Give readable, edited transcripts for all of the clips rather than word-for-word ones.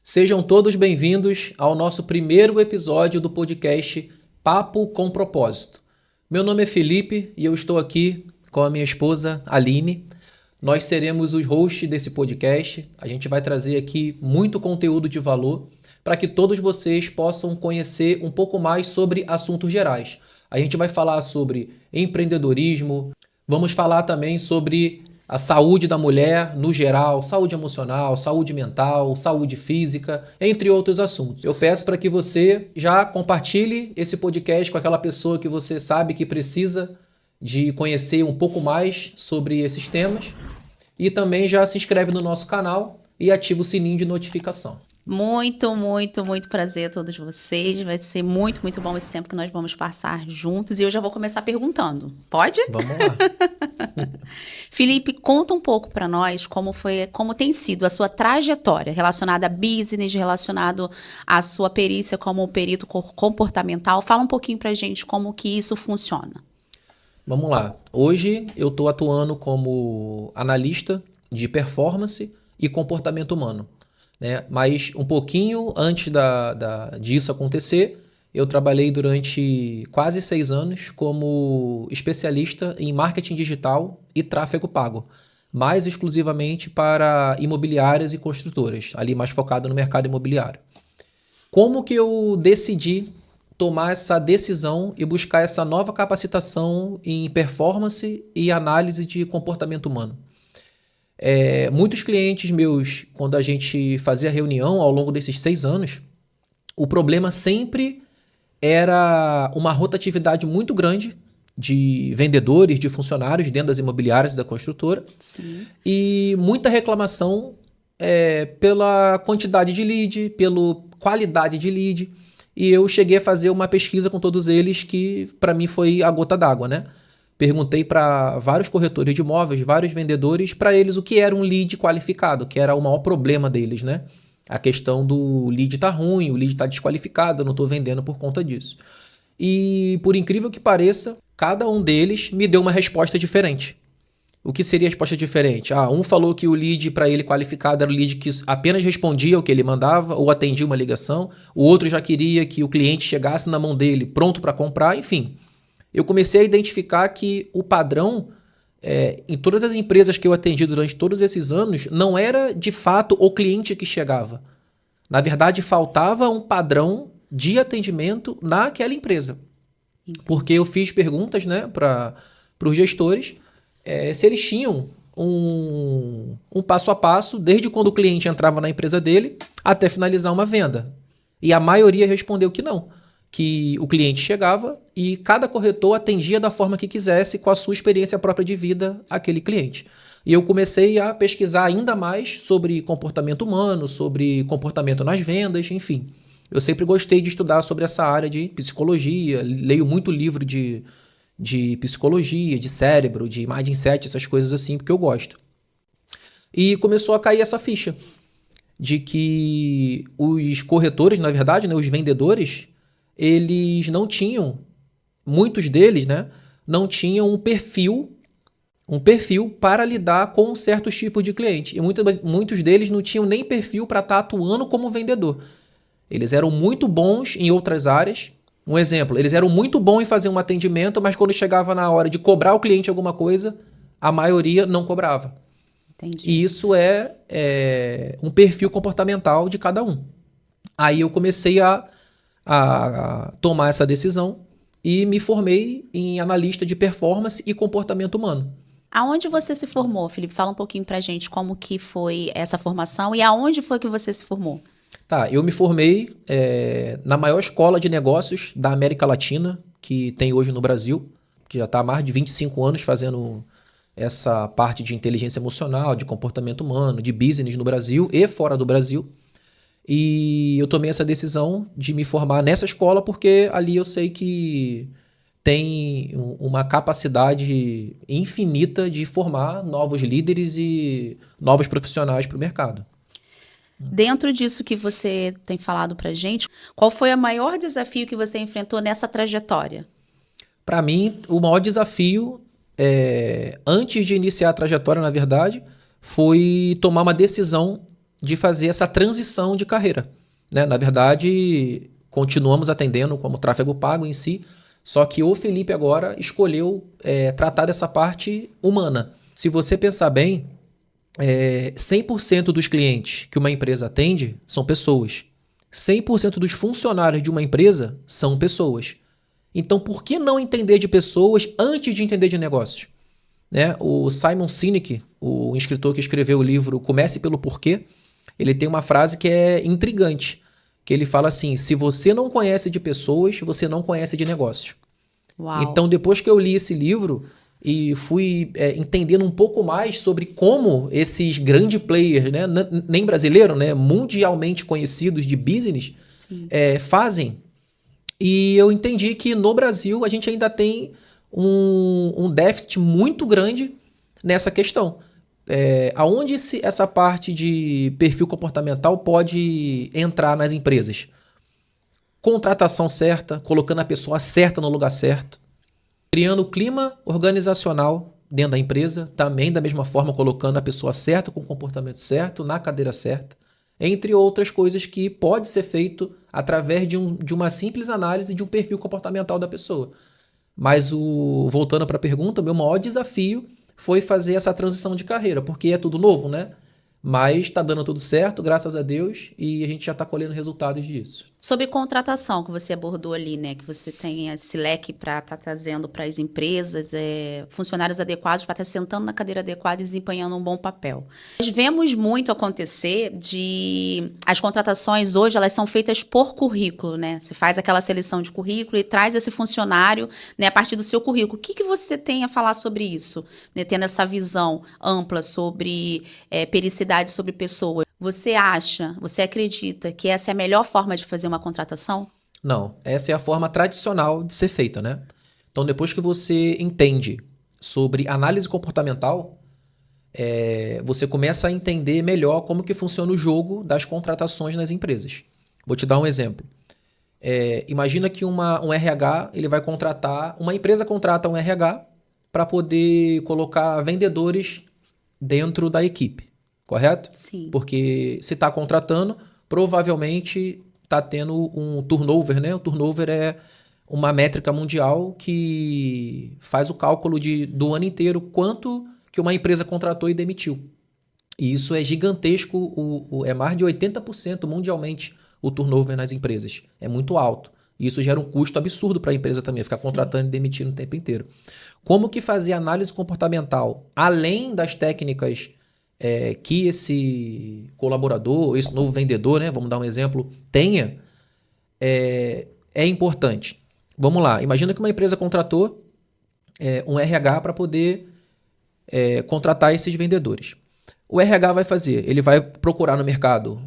Sejam todos bem-vindos ao nosso primeiro episódio do podcast Papo com Propósito. Meu nome é Felipe e eu estou aqui com a minha esposa Aline. Nós seremos os hosts desse podcast. A gente vai trazer aqui muito conteúdo de valor para que todos vocês possam conhecer um pouco mais sobre assuntos gerais. A gente vai falar sobre empreendedorismo, vamos falar também sobre a saúde da mulher no geral, saúde emocional, saúde mental, saúde física, entre outros assuntos. Eu peço para que você já compartilhe esse podcast com aquela pessoa que você sabe que precisa de conhecer um pouco mais sobre esses temas e também já se inscreve no nosso canal e ativa o sininho de notificação. Muito prazer a todos vocês. Vai ser muito bom esse tempo que nós vamos passar juntos. E eu já vou começar perguntando. Pode? Vamos lá. Felipe, conta um pouco para nós como tem sido a sua trajetória relacionada a business, relacionado à sua perícia como perito comportamental. Fala um pouquinho pra gente como que isso funciona. Vamos lá. Hoje eu estou atuando como analista de performance e comportamento humano. Mas um pouquinho antes disso acontecer, eu trabalhei durante quase 6 anos como especialista em marketing digital e tráfego pago, mais exclusivamente para imobiliárias e construtoras, ali mais focado no mercado imobiliário. Como que eu decidi tomar essa decisão e buscar essa nova capacitação em performance e análise de comportamento humano? Muitos clientes meus, quando a gente fazia reunião ao longo desses 6 anos, o problema sempre era uma rotatividade muito grande de vendedores, de funcionários dentro das imobiliárias e da construtora. Sim. E muita reclamação pela quantidade de lead, pela qualidade de lead. E eu cheguei a fazer uma pesquisa com todos eles que para mim foi a gota d'água, né? Perguntei para vários corretores de imóveis, vários vendedores, para eles o que era um lead qualificado, que era o maior problema deles, né? A questão do lead tá ruim, o lead tá desqualificado, eu não estou vendendo por conta disso. E por incrível que pareça, cada um deles me deu uma resposta diferente. O que seria a resposta diferente? Um falou que o lead para ele qualificado era o lead que apenas respondia o que ele mandava ou atendia uma ligação. O outro já queria que o cliente chegasse na mão dele pronto para comprar, enfim. Eu comecei a identificar que o padrão, em todas as empresas que eu atendi durante todos esses anos, não era de fato o cliente que chegava. Na verdade, faltava um padrão de atendimento naquela empresa. Porque eu fiz perguntas, né, para os gestores se eles tinham um passo a passo, desde quando o cliente entrava na empresa dele até finalizar uma venda. E a maioria respondeu que não. Que o cliente chegava e cada corretor atendia da forma que quisesse, com a sua experiência própria de vida, aquele cliente. E eu comecei a pesquisar ainda mais sobre comportamento humano, sobre comportamento nas vendas, enfim. Eu sempre gostei de estudar sobre essa área de psicologia, leio muito livro de psicologia, de cérebro, de mindset, essas coisas assim, porque eu gosto. E começou a cair essa ficha de que os corretores, na verdade, né, os vendedores, eles não tinham, muitos deles, né, não tinham um perfil para lidar com certos tipos de cliente. E muitos deles não tinham nem perfil para estar atuando como vendedor. Eles eram muito bons em outras áreas. Um exemplo, eles eram muito bons em fazer um atendimento, mas quando chegava na hora de cobrar o cliente alguma coisa, a maioria não cobrava. Entendi. E isso é um perfil comportamental de cada um. Aí eu comecei a tomar essa decisão e me formei em analista de performance e comportamento humano. Aonde você se formou, Felipe? Fala um pouquinho pra gente como que foi essa formação e aonde foi que você se formou? Tá, eu me formei na maior escola de negócios da América Latina que tem hoje no Brasil, que já está há mais de 25 anos fazendo essa parte de inteligência emocional, de comportamento humano, de business no Brasil e fora do Brasil. E eu tomei essa decisão de me formar nessa escola porque ali eu sei que tem uma capacidade infinita de formar novos líderes e novos profissionais para o mercado. Dentro disso que você tem falado pra gente, qual foi o maior desafio que você enfrentou nessa trajetória? Para mim, o maior desafio, antes de iniciar a trajetória, na verdade, foi tomar uma decisão de fazer essa transição de carreira, né? Na verdade, continuamos atendendo como tráfego pago em si, só que o Felipe agora escolheu tratar dessa parte humana. Se você pensar bem, 100% dos clientes que uma empresa atende são pessoas. 100% dos funcionários de uma empresa são pessoas. Então, por que não entender de pessoas antes de entender de negócios? Né? O Simon Sinek, o escritor que escreveu o livro Comece pelo Porquê, ele tem uma frase que é intrigante, que ele fala assim: se você não conhece de pessoas, você não conhece de negócios. Uau. Então, depois que eu li esse livro e fui entendendo um pouco mais sobre como esses grandes players, né, nem brasileiro, né, mundialmente conhecidos de business, fazem, e eu entendi que no Brasil a gente ainda tem um déficit muito grande nessa questão. Aonde essa parte de perfil comportamental pode entrar nas empresas? Contratação certa, colocando a pessoa certa no lugar certo, criando o clima organizacional dentro da empresa, também da mesma forma colocando a pessoa certa, com o comportamento certo, na cadeira certa, entre outras coisas que pode ser feito através de uma simples análise de um perfil comportamental da pessoa. Mas, voltando para a pergunta, o meu maior desafio foi fazer essa transição de carreira, porque é tudo novo, né? Mas está dando tudo certo, graças a Deus, e a gente já está colhendo resultados disso. Sobre contratação, que você abordou ali, né? Que você tem esse leque para estar trazendo para as empresas funcionários adequados para estar sentando na cadeira adequada e desempenhando um bom papel. Nós vemos muito acontecer as contratações hoje, elas são feitas por currículo, né? Você faz aquela seleção de currículo e traz esse funcionário, né, a partir do seu currículo. O que você tem a falar sobre isso? Né? Tendo essa visão ampla sobre pericidade sobre pessoas. Você acredita que essa é a melhor forma de fazer uma contratação? Não, essa é a forma tradicional de ser feita, né? Então, depois que você entende sobre análise comportamental, você começa a entender melhor como que funciona o jogo das contratações nas empresas. Vou te dar um exemplo. Imagina que um RH, ele vai contratar, uma empresa contrata um RH para poder colocar vendedores dentro da equipe. Correto? Sim. Porque se está contratando, provavelmente está tendo um turnover, né? O turnover é uma métrica mundial que faz o cálculo do ano inteiro quanto que uma empresa contratou e demitiu. E isso é gigantesco, é mais de 80% mundialmente o turnover nas empresas. É muito alto. E isso gera um custo absurdo para a empresa também, ficar contratando e demitindo o tempo inteiro. Como que fazer análise comportamental, além das técnicas que esse colaborador, esse novo vendedor, né, vamos dar um exemplo, tenha, é importante. Vamos lá, imagina que uma empresa contratou um RH para poder contratar esses vendedores. O RH vai fazer, ele vai procurar no mercado,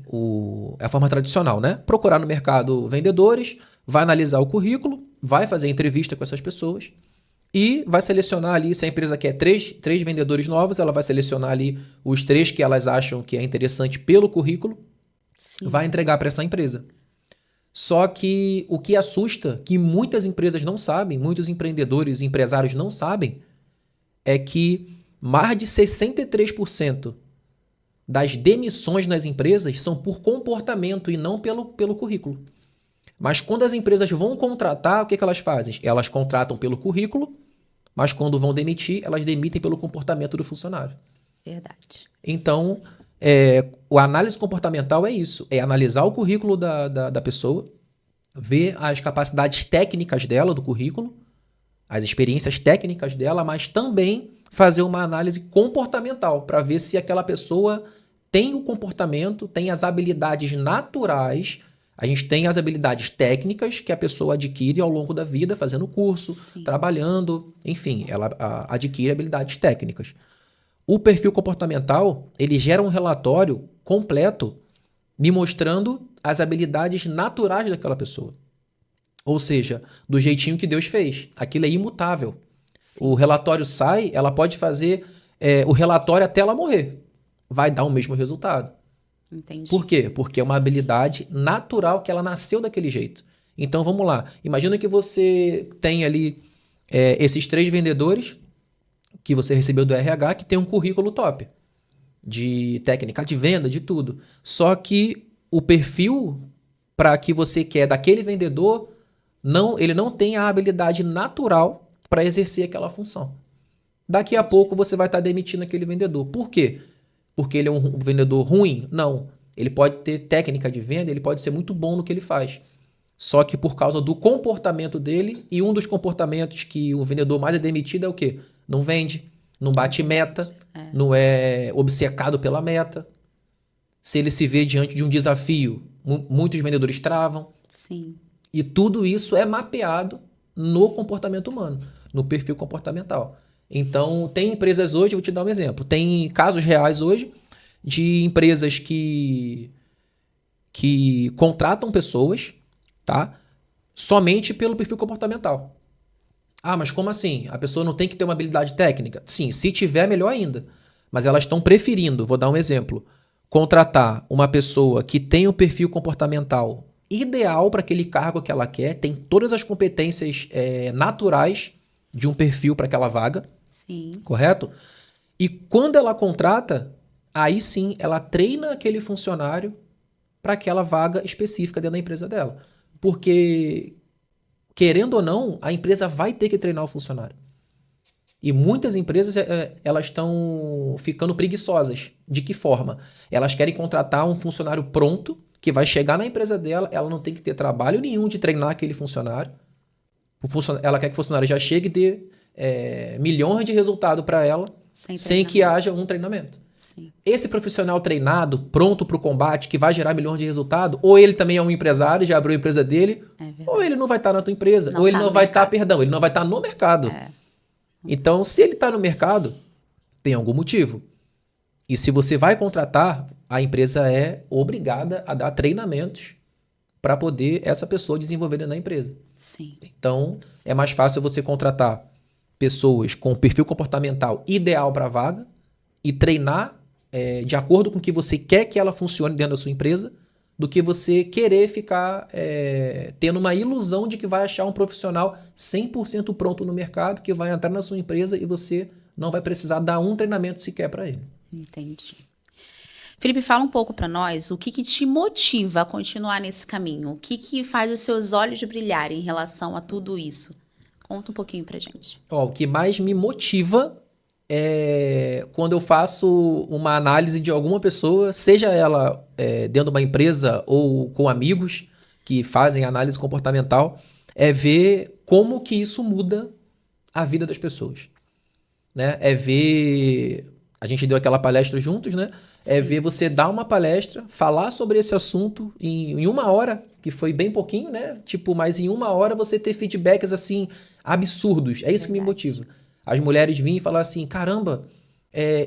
a forma tradicional, né? Procurar no mercado vendedores, vai analisar o currículo, vai fazer entrevista com essas pessoas, e vai selecionar ali, se a empresa quer três vendedores novos, ela vai selecionar ali os 3 que elas acham que é interessante pelo currículo, Sim. Vai entregar para essa empresa. Só que o que assusta, que muitas empresas não sabem, muitos empreendedores e empresários não sabem, é que mais de 63% das demissões nas empresas são por comportamento e não pelo currículo. Mas quando as empresas vão contratar, o que elas fazem? Elas contratam pelo currículo, mas quando vão demitir, elas demitem pelo comportamento do funcionário. Verdade. Então, a análise comportamental é isso. É analisar o currículo da pessoa, ver as capacidades técnicas dela, do currículo, as experiências técnicas dela, mas também fazer uma análise comportamental para ver se aquela pessoa tem o comportamento, tem as habilidades naturais. A gente tem as habilidades técnicas que a pessoa adquire ao longo da vida, fazendo curso, Sim. trabalhando, enfim, ela adquire habilidades técnicas. O perfil comportamental, ele gera um relatório completo me mostrando as habilidades naturais daquela pessoa. Ou seja, do jeitinho que Deus fez. Aquilo é imutável. Sim. O relatório sai, ela pode fazer o relatório até ela morrer. Vai dar o mesmo resultado. Entendi. Por quê? Porque é uma habilidade natural que ela nasceu daquele jeito. Então, vamos lá. Imagina que você tem ali esses 3 vendedores que você recebeu do RH que tem um currículo top. de técnica de venda, de tudo. Só que o perfil para que você quer daquele vendedor, ele não tem a habilidade natural para exercer aquela função. Daqui a pouco você vai estar demitindo aquele vendedor. Por quê? Porque ele é um vendedor ruim? Não. Ele pode ter técnica de venda, ele pode ser muito bom no que ele faz. Só que por causa do comportamento dele, e um dos comportamentos que o vendedor mais é demitido é o quê? Não vende, não bate meta, não é obcecado pela meta. Se ele se vê diante de um desafio, muitos vendedores travam. Sim. E tudo isso é mapeado no comportamento humano, no perfil comportamental. Então, tem empresas hoje, vou te dar um exemplo, tem casos reais hoje de empresas que contratam pessoas, tá? Somente pelo perfil comportamental. Ah, mas como assim? A pessoa não tem que ter uma habilidade técnica? Sim, se tiver, melhor ainda. Mas elas estão preferindo, vou dar um exemplo, contratar uma pessoa que tem o perfil comportamental ideal para aquele cargo que ela quer, tem todas as competências naturais de um perfil para aquela vaga. Sim. Correto? E quando ela contrata, aí sim ela treina aquele funcionário para aquela vaga específica dentro da empresa dela. Porque, querendo ou não, a empresa vai ter que treinar o funcionário. E muitas empresas elas estão ficando preguiçosas. De que forma? Elas querem contratar um funcionário pronto, que vai chegar na empresa dela, ela não tem que ter trabalho nenhum de treinar aquele funcionário. Ela quer que o funcionário já chegue e dê milhões de resultado para ela, sem que haja um treinamento. Sim. Esse profissional treinado, pronto para o combate, que vai gerar milhões de resultado, ou ele também é um empresário, já abriu a empresa dele, ou ele não vai estar na tua empresa, ou ele não vai estar, ele não vai estar no mercado. Então, se ele está no mercado, tem algum motivo. E se você vai contratar, a empresa é obrigada a dar treinamentos para poder essa pessoa desenvolver dentro da empresa. Sim. Então, é mais fácil você contratar pessoas com perfil comportamental ideal para a vaga e treinar de acordo com o que você quer que ela funcione dentro da sua empresa, do que você querer ficar tendo uma ilusão de que vai achar um profissional 100% pronto no mercado, que vai entrar na sua empresa e você não vai precisar dar um treinamento sequer para ele. Entendi. Felipe, fala um pouco para nós o que te motiva a continuar nesse caminho, o que faz os seus olhos brilharem em relação a tudo isso. Conta um pouquinho pra gente. O que mais me motiva é quando eu faço uma análise de alguma pessoa, seja ela dentro de uma empresa ou com amigos que fazem análise comportamental, é ver como que isso muda a vida das pessoas. Né? É ver... A gente deu aquela palestra juntos, né? Sim. É ver você dar uma palestra, falar sobre esse assunto em 1 hora, que foi bem pouquinho, né? Mas em 1 hora você ter feedbacks assim absurdos. É isso que me motiva. As mulheres vinham e falavam assim, caramba,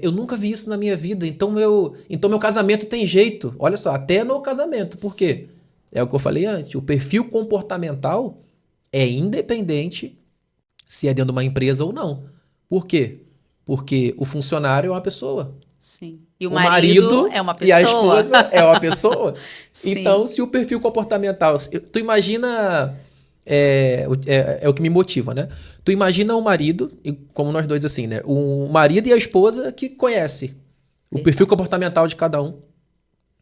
eu nunca vi isso na minha vida, então meu casamento tem jeito. Olha só, até no casamento. Por quê? É o que eu falei antes, o perfil comportamental é independente se é dentro de uma empresa ou não. Por quê? Porque o funcionário é uma pessoa. Sim. E o marido é uma pessoa. E a esposa é uma pessoa. Então, se o perfil comportamental... Tu imagina... É o que me motiva, né? Tu imagina o marido, como nós dois assim, né? O marido e a esposa que conhece o perfil comportamental de cada um.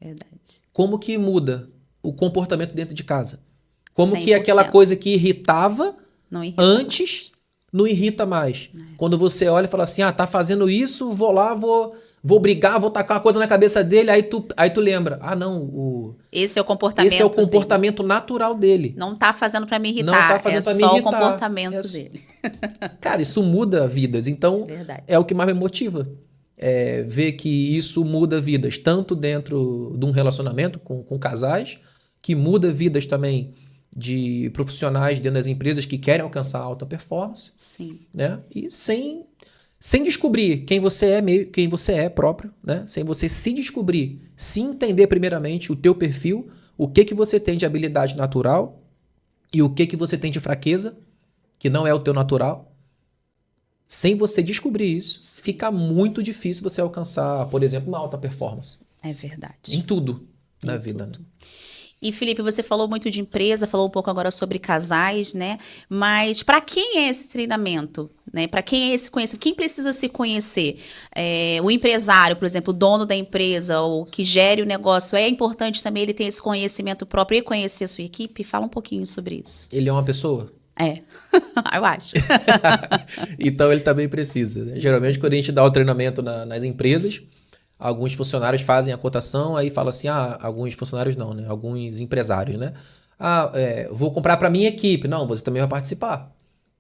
Verdade. Como que muda o comportamento dentro de casa? Como 100%. que aquela coisa que irritava antes... não irrita mais. Quando você olha e fala assim, tá fazendo isso, vou lá, vou brigar, vou tacar uma coisa na cabeça dele, aí tu lembra, não, esse é o comportamento esse é o comportamento natural dele. Não tá fazendo pra me irritar, não tá fazendo pra me só irritar. O comportamento dele. Cara, isso muda vidas, então é o que mais me motiva. Ver que isso muda vidas, tanto dentro de um relacionamento com casais, que muda vidas também de profissionais dentro das empresas que querem alcançar alta performance. Sim. Né? E sem descobrir quem você é próprio, né? Sem você se descobrir, se entender primeiramente o teu perfil, o que você tem de habilidade natural e o que você tem de fraqueza, que não é o teu natural. Sem você descobrir isso, fica muito difícil você alcançar, por exemplo, uma alta performance. É verdade. Em tudo na vida. Né? E Felipe, você falou muito de empresa, falou um pouco agora sobre casais, né? Mas para quem é esse treinamento? Né? Para quem é esse conhecimento? Quem precisa se conhecer? O empresário, por exemplo, o dono da empresa, ou que gere o negócio, é importante também ele ter esse conhecimento próprio e conhecer a sua equipe? Fala um pouquinho sobre isso. Ele é uma pessoa? É, eu acho. Então ele também precisa, né? Geralmente quando a gente dá o treinamento nas empresas, alguns funcionários fazem a cotação, aí fala assim, alguns funcionários não, né? Alguns empresários, né? Vou comprar para minha equipe. Não, você também vai participar.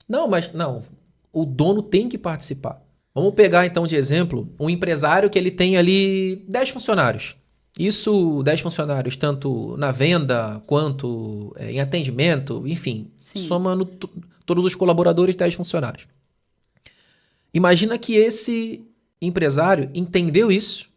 Não, mas não, o dono tem que participar. Vamos pegar então de exemplo um empresário que ele tem ali 10 funcionários. Isso, 10 funcionários, tanto na venda quanto em atendimento, enfim, Sim. somando todos os colaboradores, 10 funcionários. Imagina que esse empresário entendeu isso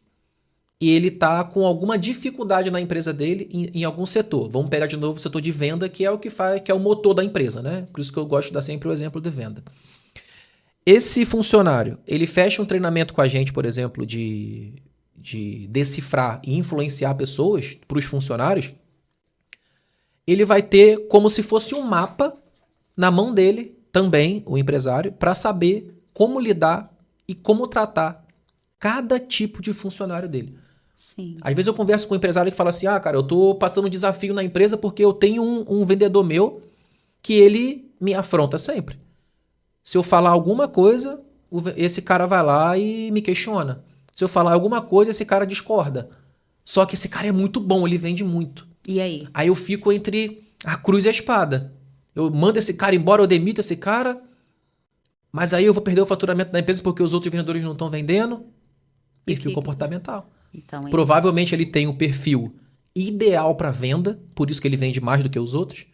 e ele está com alguma dificuldade na empresa dele em algum setor. Vamos pegar de novo o setor de venda, que é o que faz, que é o motor da empresa, né? Por isso que eu gosto de dar sempre o exemplo de venda. Esse funcionário, ele fecha um treinamento com a gente, por exemplo, de decifrar e influenciar pessoas para os funcionários, ele vai ter como se fosse um mapa na mão dele, também, o empresário, para saber como lidar e como tratar cada tipo de funcionário dele. Sim. Às vezes eu converso com um empresário que fala assim, cara, eu tô passando um desafio na empresa porque eu tenho um vendedor meu que ele me afronta sempre. Se eu falar alguma coisa, esse cara vai lá e me questiona. Se eu falar alguma coisa, esse cara discorda. Só que esse cara é muito bom, ele vende muito. E aí? Aí eu fico entre a cruz e a espada. Eu mando esse cara embora, eu demito esse cara, mas aí eu vou perder o faturamento da empresa porque os outros vendedores não estão vendendo. Perfil comportamental. Então, Provavelmente ele tem um perfil ideal para venda, por isso que ele vende mais do que os outros.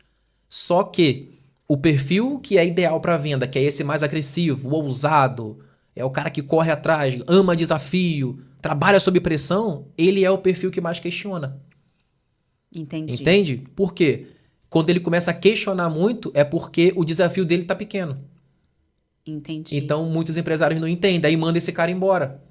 Só que o perfil que é ideal para venda, que é esse mais agressivo, ousado, é o cara que corre atrás, ama desafio, trabalha sob pressão, ele é o perfil que mais questiona. Entendi. Entende? Por quê? Quando ele começa a questionar muito, é porque o desafio dele tá pequeno. Entendi. Então, muitos empresários não entendem, aí manda esse cara embora.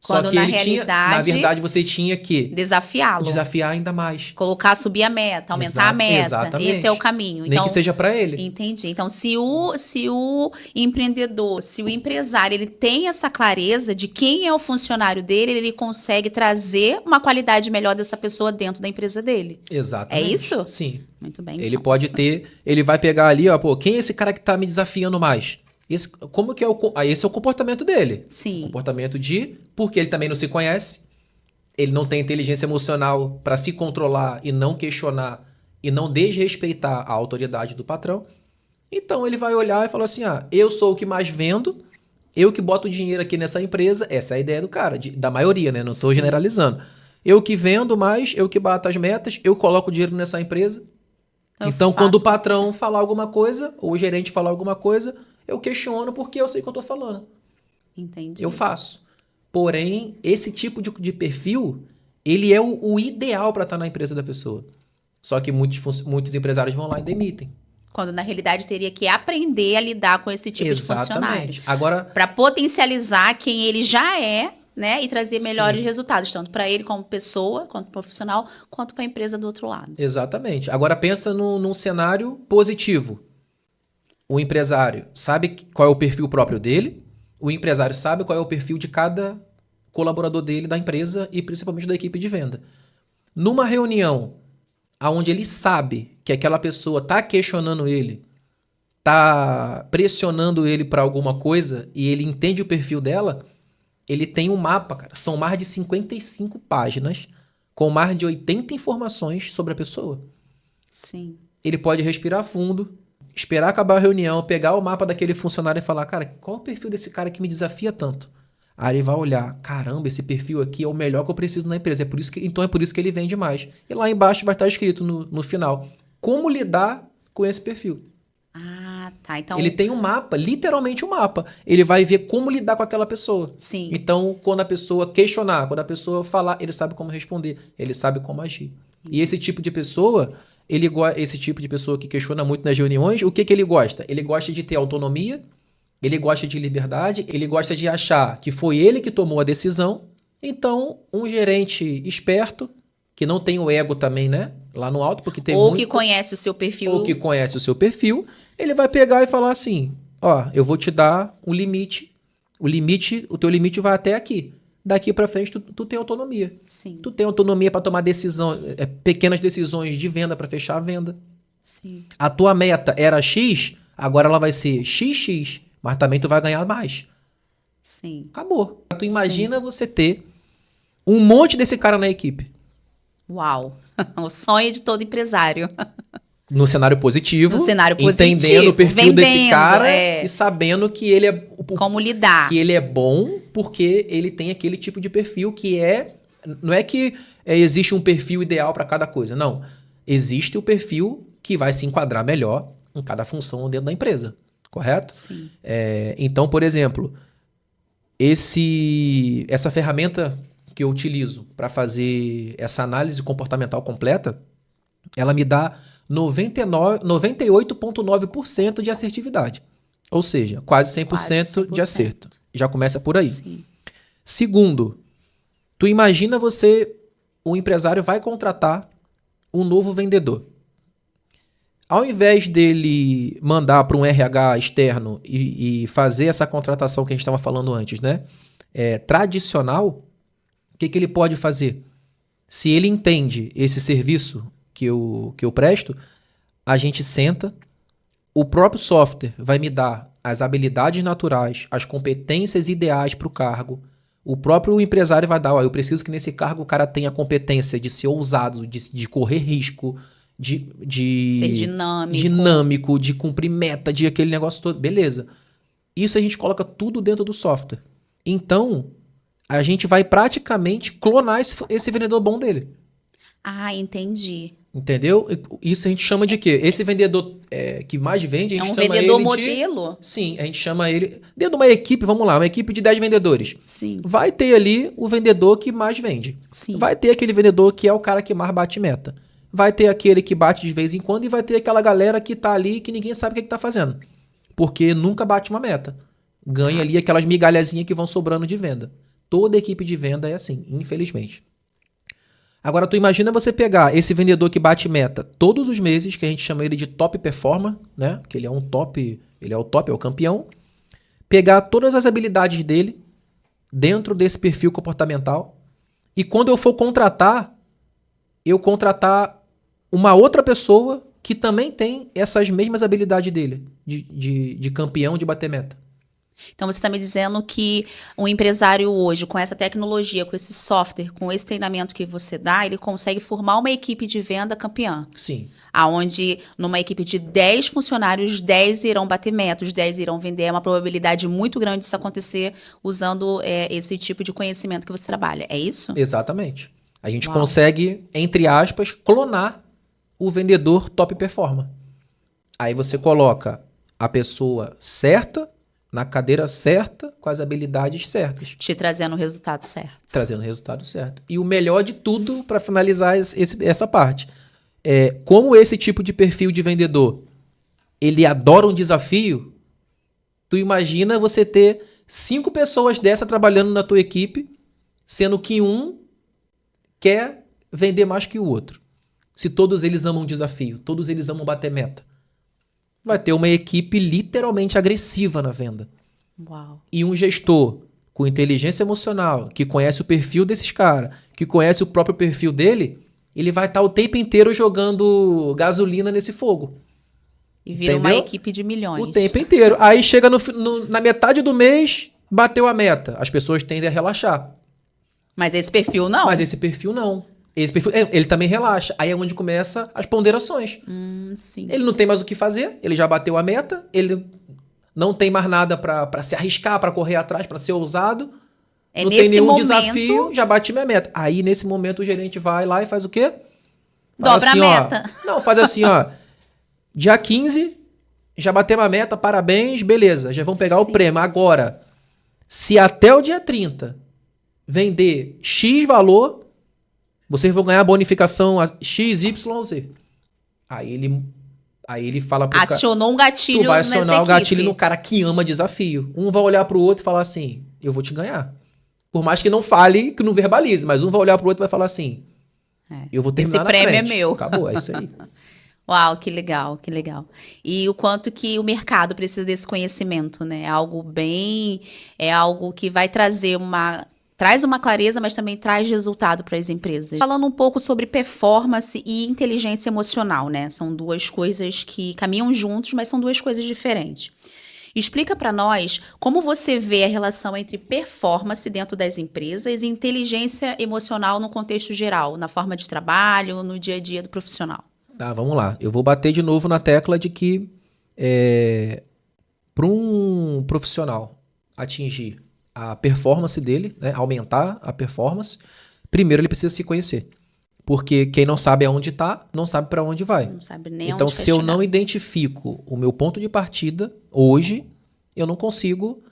Quando Só que na ele realidade, na verdade, você tinha que desafiá-lo. desafiar ainda mais. Colocar, subir a meta, aumentar a meta. Exatamente. Esse é o caminho. Nem Então, que seja para ele. entendi. Então, se o empreendedor, se o empresário, ele tem essa clareza de quem é o funcionário dele, ele consegue trazer uma qualidade melhor dessa pessoa dentro da empresa dele. Exatamente. É isso? Sim. Muito bem. Ele então. pode ter, ele vai pegar ali, quem é esse cara que tá me desafiando mais? Esse é o comportamento dele. Sim. O comportamento porque ele também não se conhece, ele não tem inteligência emocional para se controlar e não questionar e não desrespeitar a autoridade do patrão. Então ele vai olhar e falar assim, eu sou o que mais vendo, eu que boto dinheiro aqui nessa empresa, essa é a ideia do cara, da maioria, né? Não estou generalizando. Eu que vendo mais, eu que bato as metas, eu coloco dinheiro nessa empresa. Então quando o patrão falar alguma coisa, ou o gerente falar alguma coisa, eu questiono porque eu sei o que eu tô falando. Entendi. Eu faço. Porém, esse tipo de perfil, ele é o ideal para estar na empresa da pessoa. Só que muitos empresários vão lá e demitem. Quando, na realidade, teria que aprender a lidar com esse tipo de funcionário. Agora, para potencializar quem ele já é, né? E trazer melhores resultados, tanto para ele como pessoa, quanto profissional, quanto para a empresa do outro lado. Exatamente. Agora, pensa num cenário positivo. O empresário sabe qual é o perfil próprio dele, o empresário sabe qual é o perfil de cada colaborador dele, da empresa e principalmente da equipe de venda. Numa reunião onde ele sabe que aquela pessoa está questionando ele, está pressionando ele para alguma coisa e ele entende o perfil dela, ele tem um mapa, cara. São mais de 55 páginas com mais de 80 informações sobre a pessoa. Sim. Ele pode respirar fundo, esperar acabar a reunião, pegar o mapa daquele funcionário e falar, cara, qual é o perfil desse cara que me desafia tanto? Aí ele vai olhar, caramba, esse perfil aqui é o melhor que eu preciso na empresa, então é por isso que ele vende mais. E lá embaixo vai estar escrito no final, como lidar com esse perfil. Ah, tá. Então, ele tem um mapa, literalmente um mapa. Ele vai ver como lidar com aquela pessoa. Sim. Então, quando a pessoa questionar, quando a pessoa falar, ele sabe como responder, ele sabe como agir. E esse tipo de pessoa... Esse tipo de pessoa que questiona muito nas reuniões, o que ele gosta? Ele gosta de ter autonomia, ele gosta de liberdade, ele gosta de achar que foi ele que tomou a decisão. Então, um gerente esperto, que não tem o ego também, né, lá no alto, porque tem Ou muito... que conhece o seu perfil. Ou que conhece o seu perfil, ele vai pegar e falar assim, ó, eu vou te dar um limite, o teu limite vai até aqui. Daqui pra frente, tu tem autonomia. Sim, Tu tem autonomia para tomar pequenas decisões de venda para fechar a venda. sim. A tua meta era X, agora ela vai ser XX, mas também tu vai ganhar mais. Sim. Acabou. Tu imagina você ter um monte desse cara na equipe. Uau. O sonho de todo empresário. No cenário positivo. No cenário positivo, Entendendo o perfil desse vendendo, cara é. e sabendo que ele é... Como lidar. Que ele é bom porque ele tem aquele tipo de perfil que é... Não é que existe um perfil ideal para cada coisa. Não. Existe o perfil que vai se enquadrar melhor em cada função dentro da empresa. Correto? Sim. Então, por exemplo, essa ferramenta que eu utilizo para fazer essa análise comportamental completa, ela me dá 98,9% de assertividade. Ou seja, quase 100% de acerto. Já começa por aí. Sim. Segundo, tu imagina o empresário vai contratar um novo vendedor. Ao invés dele mandar para um RH externo e fazer essa contratação que a gente estava falando antes, né? Tradicional, o que ele pode fazer? Se ele entende esse serviço que eu presto, a gente senta, o próprio software vai me dar as habilidades naturais, as competências ideais para o cargo. O próprio empresário vai dar, eu preciso que nesse cargo o cara tenha a competência de ser ousado, de correr risco, de ser dinâmico, de cumprir meta, de aquele negócio todo. Beleza. Isso a gente coloca tudo dentro do software. Então, a gente vai praticamente clonar esse vendedor bom dele. Ah, entendi. Entendeu? Isso a gente chama de quê? Esse vendedor que mais vende, a gente chama ele de... É um vendedor modelo? Sim, a gente chama ele... Dentro de uma equipe, vamos lá, uma equipe de 10 vendedores. Sim. Vai ter ali o vendedor que mais vende. Sim. Vai ter aquele vendedor que é o cara que mais bate meta. Vai ter aquele que bate de vez em quando e vai ter aquela galera que tá ali que ninguém sabe o que tá fazendo. Porque nunca bate uma meta. Ganha ali aquelas migalhazinhas que vão sobrando de venda. Toda equipe de venda é assim, infelizmente. Agora, tu imagina você pegar esse vendedor que bate meta todos os meses, que a gente chama ele de top performer, né? Que ele é um top, ele é o top, é o campeão. Pegar todas as habilidades dele dentro desse perfil comportamental. E quando eu for contratar, eu contratar uma outra pessoa que também tem essas mesmas habilidades dele, de campeão de bater meta. Então, você está me dizendo que um empresário hoje, com essa tecnologia, com esse software, com esse treinamento que você dá, ele consegue formar uma equipe de venda campeã. Sim. Aonde, numa equipe de 10 funcionários, 10 irão bater meta, os 10 irão vender. É uma probabilidade muito grande disso acontecer usando esse tipo de conhecimento que você trabalha. É isso? Exatamente. A gente consegue, entre aspas, clonar o vendedor top performer. Aí você coloca a pessoa certa, na cadeira certa, com as habilidades certas. Te trazendo o resultado certo. Trazendo o resultado certo. E o melhor de tudo, para finalizar essa parte, como esse tipo de perfil de vendedor, ele adora um desafio, tu imagina você ter 5 pessoas dessa trabalhando na tua equipe, sendo que um quer vender mais que o outro. Se todos eles amam desafio, todos eles amam bater meta. Vai ter uma equipe literalmente agressiva na venda. Uau. E um gestor com inteligência emocional, que conhece o perfil desses caras, que conhece o próprio perfil dele, ele vai estar o tempo inteiro jogando gasolina nesse fogo. E vira uma equipe de milhões. O tempo inteiro. Aí chega na metade do mês, bateu a meta. As pessoas tendem a relaxar. Mas esse perfil não. Mas esse perfil não. Esse perfil, ele também relaxa. Aí é onde começa as ponderações. Sim. Ele não tem mais o que fazer, ele já bateu a meta, ele não tem mais nada pra se arriscar, pra correr atrás, pra ser ousado. Não tem nenhum desafio, já bati minha meta. Aí, nesse momento, o gerente vai lá e faz o quê? Dobra assim, a meta. Não, faz assim, ó. Dia 15, já bateu a meta, parabéns, beleza. Já vão pegar o prêmio. Agora, se até o dia 30 vender X valor, vocês vão ganhar a bonificação XYZ. Aí ele fala pro cara... Acionou um gatilho. Tu vai acionar o gatilho no cara que ama desafio. Um vai olhar pro outro e falar assim, eu vou te ganhar. Por mais que não fale, que não verbalize, mas um vai olhar pro outro e vai falar assim, Eu vou terminar Esse na prêmio frente. é meu. Acabou, é isso aí. Uau, que legal, que legal. E o quanto que o mercado precisa desse conhecimento, né? É algo que vai traz uma clareza, mas também traz resultado para as empresas. Falando um pouco sobre performance e inteligência emocional, né? São duas coisas que caminham juntos, mas são duas coisas diferentes. Explica para nós como você vê a relação entre performance dentro das empresas e inteligência emocional no contexto geral, na forma de trabalho, no dia a dia do profissional. Tá, vamos lá. Eu vou bater de novo na tecla de que para um profissional atingir a performance dele, né, aumentar a performance, primeiro ele precisa se conhecer. Porque quem não sabe aonde está, não sabe para onde vai. Não sabe nem Então, onde vai se eu chegar. não identifico o meu ponto de partida hoje, eu não consigo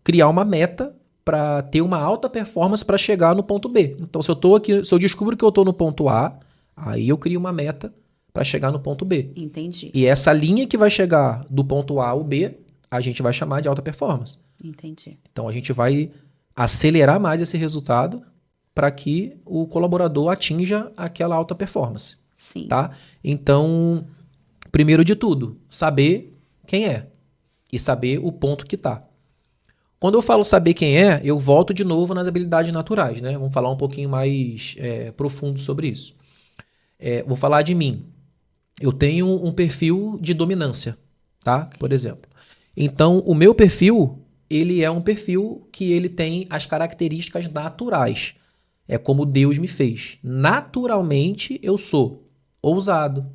criar uma meta para ter uma alta performance para chegar no ponto B. Então, se eu descubro que eu estou no ponto A, aí eu crio uma meta para chegar no ponto B. Entendi, E essa linha que vai chegar do ponto A ao B, a gente vai chamar de alta performance. entendi. Então, a gente vai acelerar mais esse resultado para que o colaborador atinja aquela alta performance. Sim. Tá? Então, primeiro de tudo, saber quem é e saber o ponto que está. Quando eu falo saber quem é, eu volto de novo nas habilidades naturais, né? Vamos falar um pouquinho mais profundo sobre isso. Vou falar de mim. Eu tenho um perfil de dominância, tá? Por exemplo. Então, o meu perfil, ele é um perfil que ele tem as características naturais. É como Deus me fez. Naturalmente, eu sou ousado,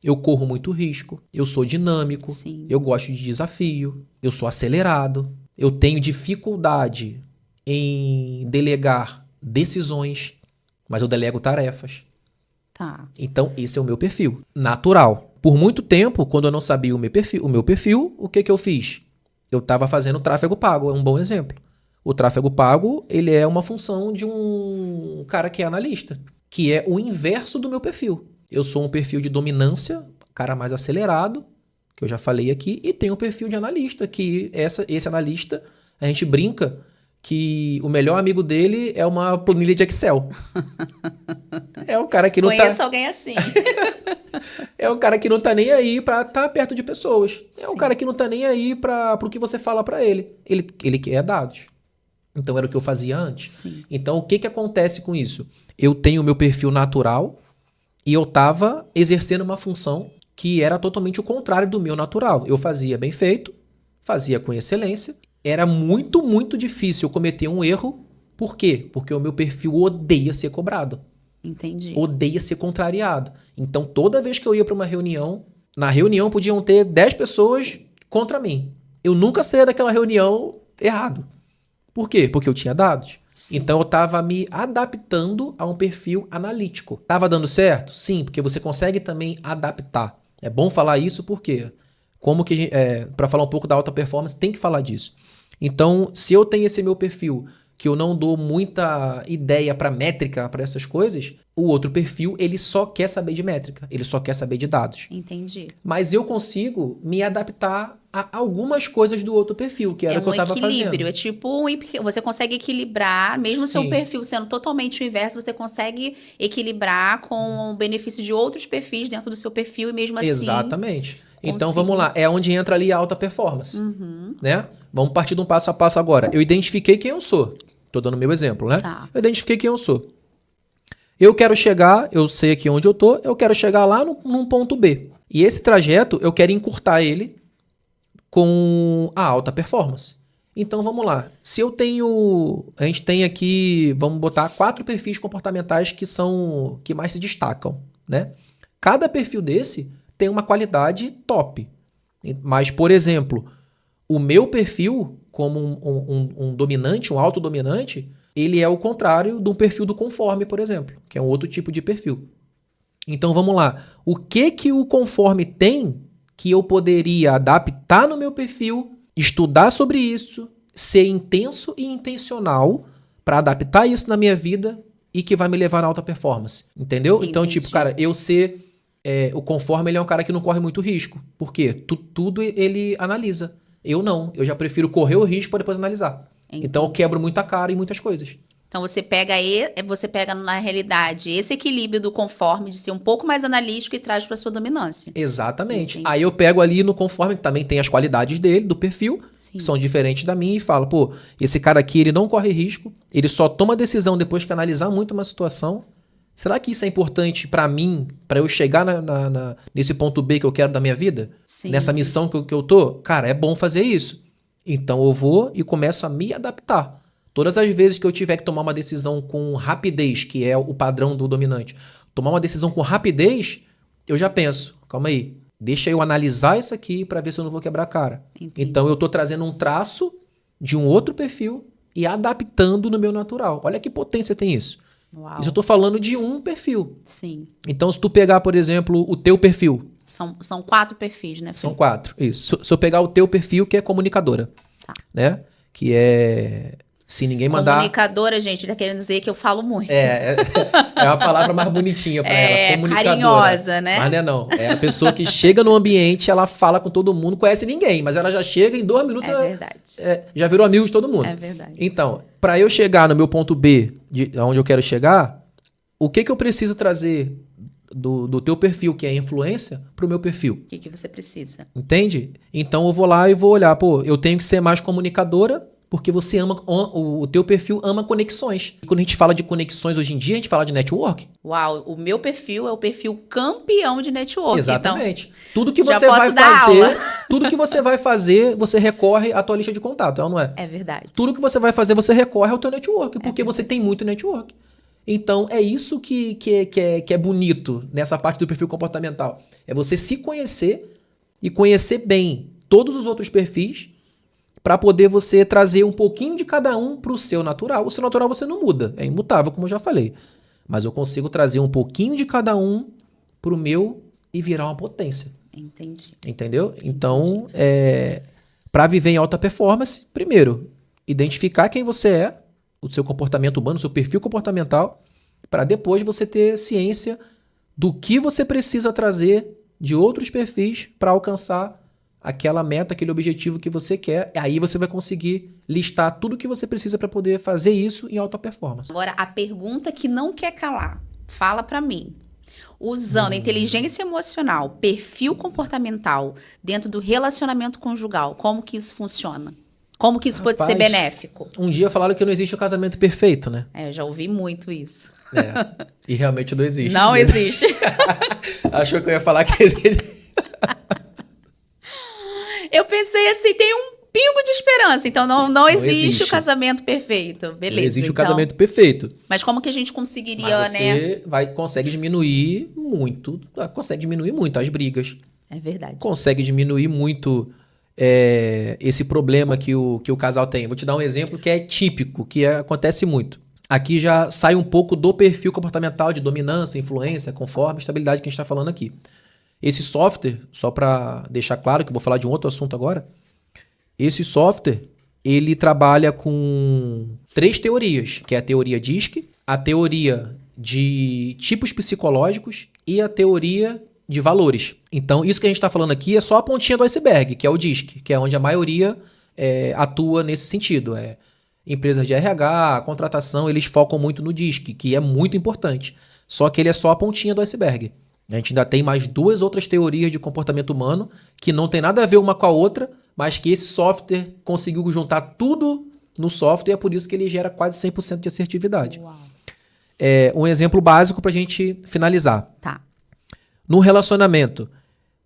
eu corro muito risco, eu sou dinâmico, Sim. eu gosto de desafio, eu sou acelerado, eu tenho dificuldade em delegar decisões, mas eu delego tarefas. Tá. Então, esse é o meu perfil natural. Por muito tempo, quando eu não sabia o meu perfil, o que eu fiz? Eu estava fazendo tráfego pago, é um bom exemplo. O tráfego pago, ele é uma função de um cara que é analista, que é o inverso do meu perfil. Eu sou um perfil de dominância, cara mais acelerado, que eu já falei aqui, e tenho um perfil de analista, que esse analista, a gente brinca que o melhor amigo dele é uma planilha de Excel. É o cara que não Conheço alguém assim. É o cara que não tá nem aí pra estar perto de pessoas. É o Sim. cara que não tá nem aí pro que você fala pra ele. Ele quer dados. Então era o que eu fazia antes. Sim. Então o que acontece com isso? Eu tenho o meu perfil natural e eu tava exercendo uma função que era totalmente o contrário do meu natural. Eu fazia bem feito, fazia com excelência. Era muito, muito difícil eu cometer um erro. Por quê? Porque o meu perfil odeia ser cobrado. Entendi. Odeia ser contrariado. Então, toda vez que eu ia para uma reunião, na reunião podiam ter 10 pessoas contra mim. Eu nunca saía daquela reunião errado. Por quê? Porque eu tinha dados. Sim. Então, eu estava me adaptando a um perfil analítico. Estava dando certo? Sim, porque você consegue também adaptar. É bom falar isso porque, para falar um pouco da alta performance, tem que falar disso. Então, se eu tenho esse meu perfil que eu não dou muita ideia para métrica, para essas coisas, o outro perfil, ele só quer saber de métrica, ele só quer saber de dados. Entendi. Mas eu consigo me adaptar a algumas coisas do outro perfil, que era o que eu estava fazendo. É um equilíbrio, é tipo, você consegue equilibrar, mesmo o seu Sim. perfil sendo totalmente o inverso, você consegue equilibrar com o benefício de outros perfis dentro do seu perfil e mesmo assim... Exatamente. Então, conseguir. vamos lá. É onde entra ali a alta performance. Uhum. Né? Vamos partir de um passo a passo agora. Eu identifiquei quem eu sou. Estou dando meu exemplo, né? Tá. Eu identifiquei quem eu sou. Eu quero chegar, eu sei aqui onde eu tô, eu quero chegar lá num ponto B. E esse trajeto, eu quero encurtar ele com a alta performance. Então, vamos lá. Se eu tenho... A gente tem aqui, vamos botar 4 perfis comportamentais que mais se destacam, né? Cada perfil desse tem uma qualidade top. Mas, por exemplo, o meu perfil, como um dominante, um autodominante, ele é o contrário de um perfil do conforme, por exemplo, que é um outro tipo de perfil. Então, vamos lá. O que o conforme tem que eu poderia adaptar no meu perfil, estudar sobre isso, ser intenso e intencional para adaptar isso na minha vida e que vai me levar na alta performance? Entendeu? Entendi. Então, tipo, cara, eu ser... o conforme, ele é um cara que não corre muito risco. Por quê? Tudo ele analisa. Eu não. Eu já prefiro correr o risco para depois analisar. Entendi. Então eu quebro muita cara em muitas coisas. Então você pega na realidade esse equilíbrio do conforme de ser um pouco mais analítico e traz para sua dominância. Exatamente. Entendi. Aí eu pego ali no conforme, que também tem as qualidades dele, do perfil, Sim. que são diferentes da minha, e falo, pô, esse cara aqui, ele não corre risco, ele só toma decisão depois que analisar muito uma situação. Será que isso é importante pra mim, pra eu chegar nesse ponto B que eu quero da minha vida? Sim, Nessa missão que eu tô? Cara, é bom fazer isso. Então eu vou e começo a me adaptar. Todas as vezes que eu tiver que tomar uma decisão com rapidez, que é o padrão do dominante, tomar uma decisão com rapidez, eu já penso, calma aí, deixa eu analisar isso aqui pra ver se eu não vou quebrar a cara. Entendi. Então eu tô trazendo um traço de um outro perfil e adaptando no meu natural. Olha que potência tem isso. Uau. Isso eu tô falando de um perfil. Sim. Então, se tu pegar, por exemplo, o teu perfil. São 4 perfis, né? São 4, isso. Se eu pegar o teu perfil, que é comunicadora. Tá. Né? Que é... Se ninguém mandar... Comunicadora, gente, tá querendo dizer que eu falo muito. É uma palavra mais bonitinha pra ela. Comunicadora. Carinhosa, né? Mas não é. É a pessoa que chega no ambiente, ela fala com todo mundo, conhece ninguém, mas ela já chega em 2 minutos... É verdade. Já virou amigo de todo mundo. É verdade. Então, para eu chegar no meu ponto B, onde eu quero chegar, o que eu preciso trazer do teu perfil, que é a influência, pro meu perfil? O que você precisa? Entende? Então eu vou lá e vou olhar, pô, eu tenho que ser mais comunicadora, porque você ama, o teu perfil ama conexões. E quando a gente fala de conexões hoje em dia, a gente fala de network. Uau, o meu perfil é o perfil campeão de network. Exatamente. Então, tudo que já você posso vai dar fazer, aula. tudo que você vai fazer, você recorre à tua lista de contato, não é? É verdade. Tudo que você vai fazer, você recorre ao teu network, porque você tem muito network. Então, é isso que é bonito nessa parte do perfil comportamental. É você se conhecer e conhecer bem todos os outros perfis para poder você trazer um pouquinho de cada um para o seu natural. O seu natural você não muda, é imutável, como eu já falei. Mas eu consigo trazer um pouquinho de cada um para o meu e virar uma potência. Entendi. Entendeu? Então, para viver em alta performance, primeiro, identificar quem você é, o seu comportamento humano, o seu perfil comportamental, para depois você ter ciência do que você precisa trazer de outros perfis para alcançar aquela meta, aquele objetivo que você quer. Aí você vai conseguir listar tudo que você precisa para poder fazer isso em alta performance. Agora, a pergunta que não quer calar. Fala pra mim. Usando a inteligência emocional, perfil comportamental, dentro do relacionamento conjugal, como que isso funciona? Como que isso pode ser benéfico? Um dia falaram que não existe o casamento perfeito, né? Eu já ouvi muito isso. E realmente não existe. Não existe. Achou que eu ia falar que existe. Eu pensei assim, tem um pingo de esperança. Então, não existe o casamento perfeito. Beleza. Não existe o casamento perfeito. Mas como que a gente conseguiria, né? Você consegue diminuir muito. Consegue diminuir muito as brigas. É verdade. Consegue diminuir muito esse problema que o casal tem. Vou te dar um exemplo que é típico, que acontece muito. Aqui já sai um pouco do perfil comportamental de dominância, influência, conforme, estabilidade que a gente está falando aqui. Esse software, só para deixar claro que eu vou falar de um outro assunto agora, esse software, ele trabalha com 3 teorias, que é a teoria DISC, a teoria de tipos psicológicos e a teoria de valores. Então, isso que a gente está falando aqui é só a pontinha do iceberg, que é o DISC, que é onde a maioria atua nesse sentido. Empresas de RH, contratação, eles focam muito no DISC, que é muito importante. Só que ele é só a pontinha do iceberg. A gente ainda tem mais 2 outras teorias de comportamento humano que não tem nada a ver uma com a outra, mas que esse software conseguiu juntar tudo no software e é por isso que ele gera quase 100% de assertividade. Uau. Um exemplo básico para a gente finalizar. Tá. No relacionamento,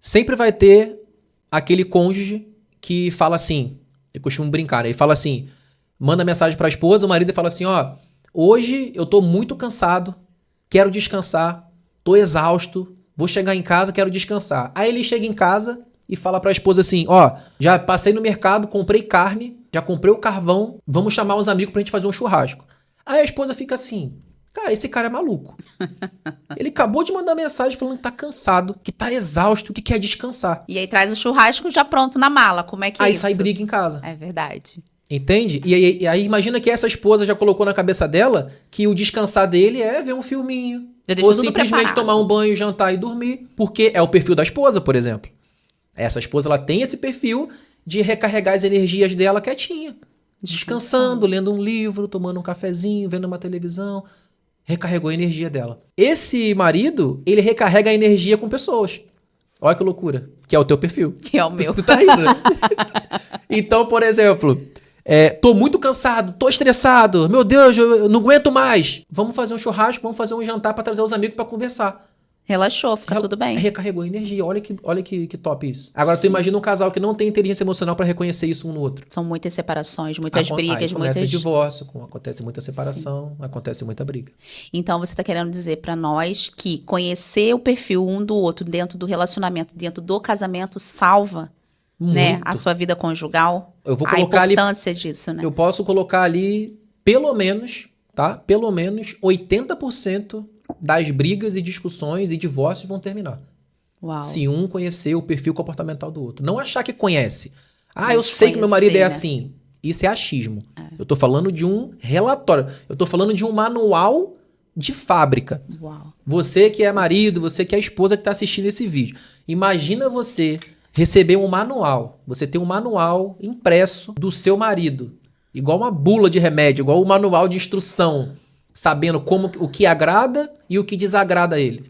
sempre vai ter aquele cônjuge que fala assim, eu costumo brincar, né? Ele fala assim, manda mensagem para a esposa, o marido fala assim, hoje eu tô muito cansado, quero descansar, tô exausto, vou chegar em casa, quero descansar. Aí ele chega em casa e fala pra esposa assim, já passei no mercado, comprei carne, já comprei o carvão, vamos chamar os amigos pra gente fazer um churrasco. Aí a esposa fica assim, cara, esse cara é maluco. Ele acabou de mandar mensagem falando que tá cansado, que tá exausto, que quer descansar. E aí traz o churrasco já pronto na mala, como é que é isso? Aí sai briga em casa. É verdade. Entende? E aí imagina que essa esposa já colocou na cabeça dela que o descansar dele é ver um filminho. Ou simplesmente tomar um banho, jantar e dormir. Porque é o perfil da esposa, por exemplo. Essa esposa ela tem esse perfil de recarregar as energias dela quietinha. descansando, lendo um livro, tomando um cafezinho, vendo uma televisão. Recarregou a energia dela. Esse marido, ele recarrega a energia com pessoas. Olha que loucura. Que é o teu perfil. Que é o meu. Tu tá rindo, né? Então, por exemplo, tô muito cansado, tô estressado. Meu Deus, eu não aguento mais. Vamos fazer um churrasco, vamos fazer um jantar pra trazer os amigos pra conversar. Relaxou, fica tudo bem. Recarregou a energia. Olha que top isso. Agora, tu imagina um casal que não tem inteligência emocional pra reconhecer isso um no outro. São muitas separações, muitas brigas, acontece divórcio, acontece muita separação, acontece muita briga. Então, você tá querendo dizer pra nós que conhecer o perfil um do outro dentro do relacionamento, dentro do casamento, salva, né, a sua vida conjugal? Eu vou colocar a importância disso, né? Eu posso colocar ali, pelo menos, tá? Pelo menos 80% das brigas e discussões e divórcios vão terminar. Uau. Se um conhecer o perfil comportamental do outro. Não achar que conhece. Eu sei que meu marido é assim. Isso é achismo. Eu tô falando de um relatório. Eu tô falando de um manual de fábrica. Uau. Você que é marido, você que é esposa que tá assistindo esse vídeo. Imagina você receber um manual. Você tem um manual impresso do seu marido. Igual uma bula de remédio, igual o manual de instrução. Sabendo o que agrada e o que desagrada ele.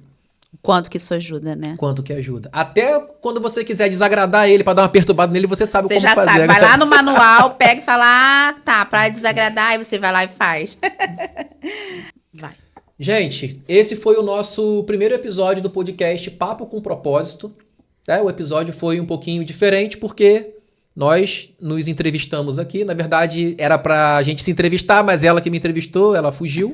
Quanto que isso ajuda, né? Quanto que ajuda. Até quando você quiser desagradar ele, pra dar uma perturbada nele, você sabe como fazer. Você já sabe. Vai lá no manual, pega e fala, tá, pra desagradar, e você vai lá e faz. Vai. Gente, esse foi o nosso primeiro episódio do podcast Papo com Propósito. O episódio foi um pouquinho diferente, porque nós nos entrevistamos aqui. Na verdade, era pra gente se entrevistar, mas ela que me entrevistou, ela fugiu.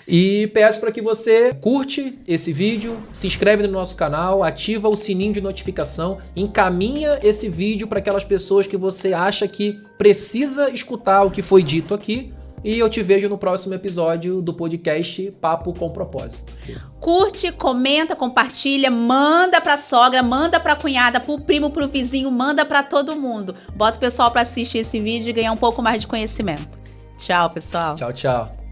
E peço para que você curte esse vídeo, se inscreve no nosso canal, ativa o sininho de notificação, encaminha esse vídeo para aquelas pessoas que você acha que precisa escutar o que foi dito aqui. E eu te vejo no próximo episódio do podcast Papo com Propósito. Curte, comenta, compartilha, manda pra sogra, manda pra cunhada, pro primo, pro vizinho, manda pra todo mundo. Bota o pessoal pra assistir esse vídeo e ganhar um pouco mais de conhecimento. Tchau, pessoal. Tchau, tchau.